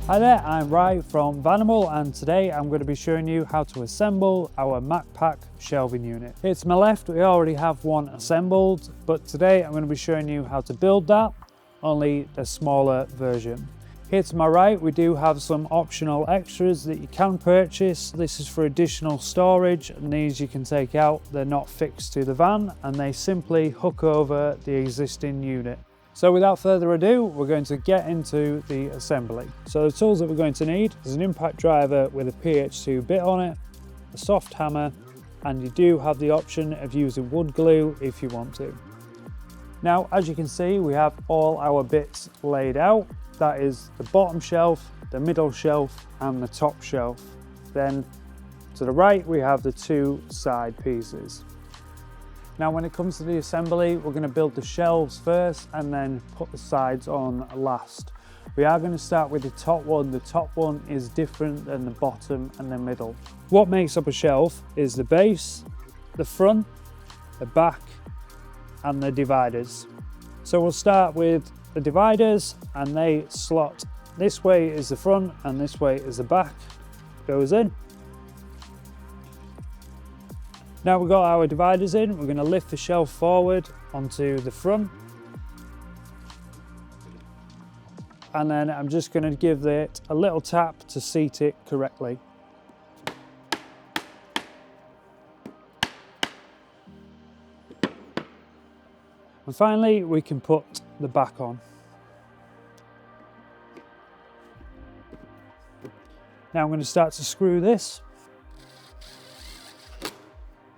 Hi there, I'm Rai from Vanimal, and today I'm going to be showing you how to assemble our Makpac shelving unit. Here to my left we already have one assembled, but today I'm going to be showing you how to build that, only the smaller version. Here to my right we do have some optional extras that you can purchase. This is for additional storage, and these you can take out. They're not fixed to the van and they simply hook over the existing unit. So without further ado, we're going to get into the assembly. So the tools that we're going to need is an impact driver with a PH2 bit on it, a soft hammer, and you do have the option of using wood glue if you want to. Now, as you can see, we have all our bits laid out. That is the bottom shelf, the middle shelf, and the top shelf. Then to the right, we have the two side pieces. Now, when it comes to the assembly, we're going to build the shelves first and then put the sides on last. We are going to start with the top one. The top one is different than the bottom and the middle. What makes up a shelf is the base, the front, the back, and the dividers. So we'll start with the dividers, and they slot. This way is the front and this way is the back. Goes in. Now we've got our dividers in, we're going to lift the shelf forward onto the front. And then I'm just going to give it a little tap to seat it correctly. And finally, we can put the back on. Now I'm going to start to screw this.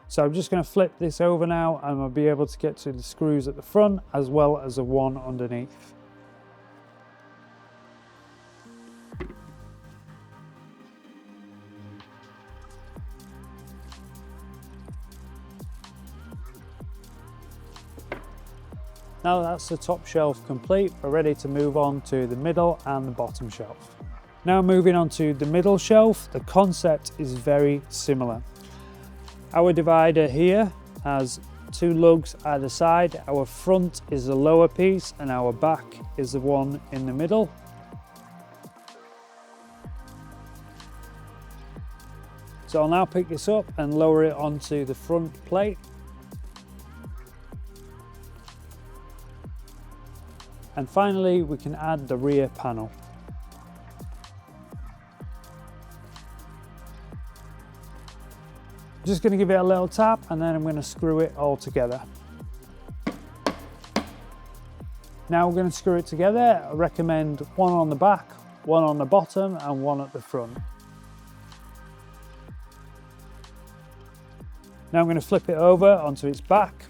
So I'm just going to flip this over now, and I'll be able to get to the screws at the front as well as the one underneath. Now that's the top shelf complete, we're ready to move on to the middle and the bottom shelf. Now moving on to the middle shelf, the concept is very similar. Our divider here has two lugs either side. Our front is the lower piece and our back is the one in the middle. So I'll now pick this up and lower it onto the front plate. And finally, we can add the rear panel. Just going to give it a little tap, and then I'm going to screw it all together. Now we're going to screw it together. I recommend one on the back, one on the bottom, and one at the front. Now I'm going to flip it over onto its back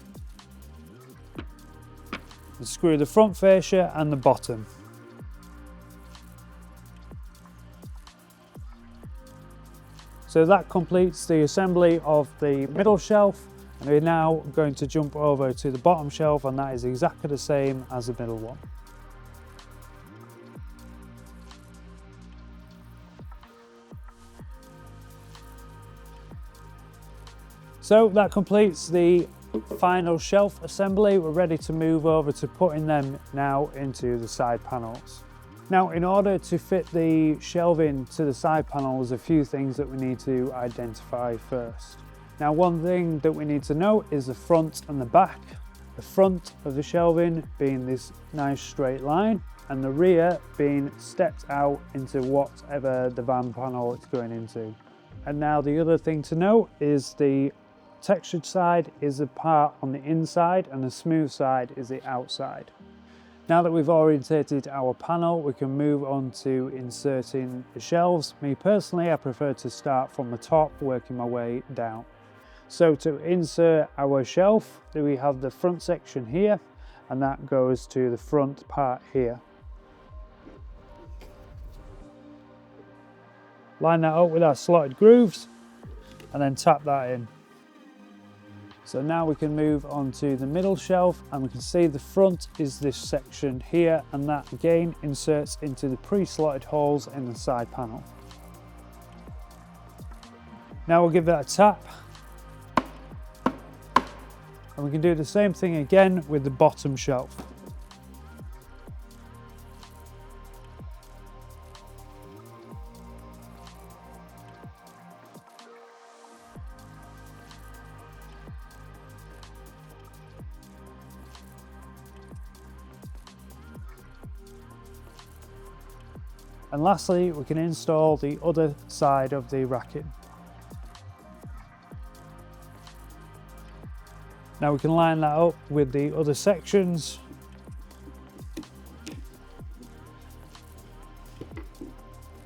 and screw the front fascia and the bottom. So that completes the assembly of the middle shelf, and we're now going to jump over to the bottom shelf, and that is exactly the same as the middle one. So that completes the final shelf assembly. We're ready to move over to putting them now into the side panels. Now, in order to fit the shelving to the side panel, there's a few things that we need to identify first. Now, one thing that we need to know is the front and the back. The front of the shelving being this nice straight line, and the rear being stepped out into whatever the van panel it's going into. And now the other thing to note is the textured side is the part on the inside and the smooth side is the outside. Now that we've orientated our panel, we can move on to inserting the shelves. Me personally, I prefer to start from the top, working my way down. So to insert our shelf, we have the front section here, and that goes to the front part here. Line that up with our slotted grooves, and then tap that in. So now we can move on to the middle shelf, and we can see the front is this section here, and that again inserts into the pre-slotted holes in the side panel. Now we'll give that a tap, and we can do the same thing again with the bottom shelf. And lastly, we can install the other side of the racking. Now we can line that up with the other sections.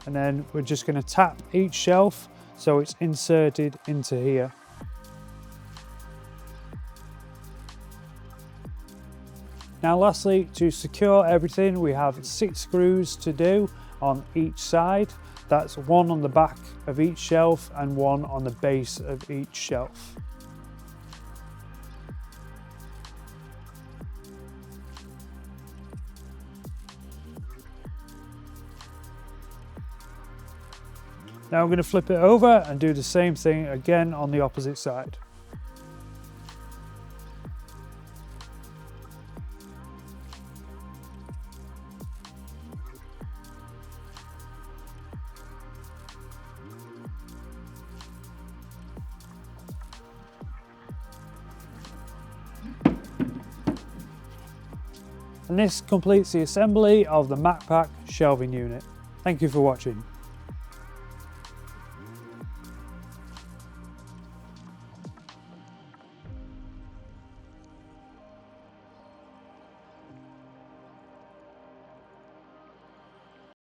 And then we're just going to tap each shelf so it's inserted into here. Now lastly, to secure everything, we have 6 screws to do on each side. That's 1 on the back of each shelf and 1 on the base of each shelf. Now I'm going to flip it over and do the same thing again on the opposite side. And this completes the assembly of the Makpac shelving unit. Thank you for watching.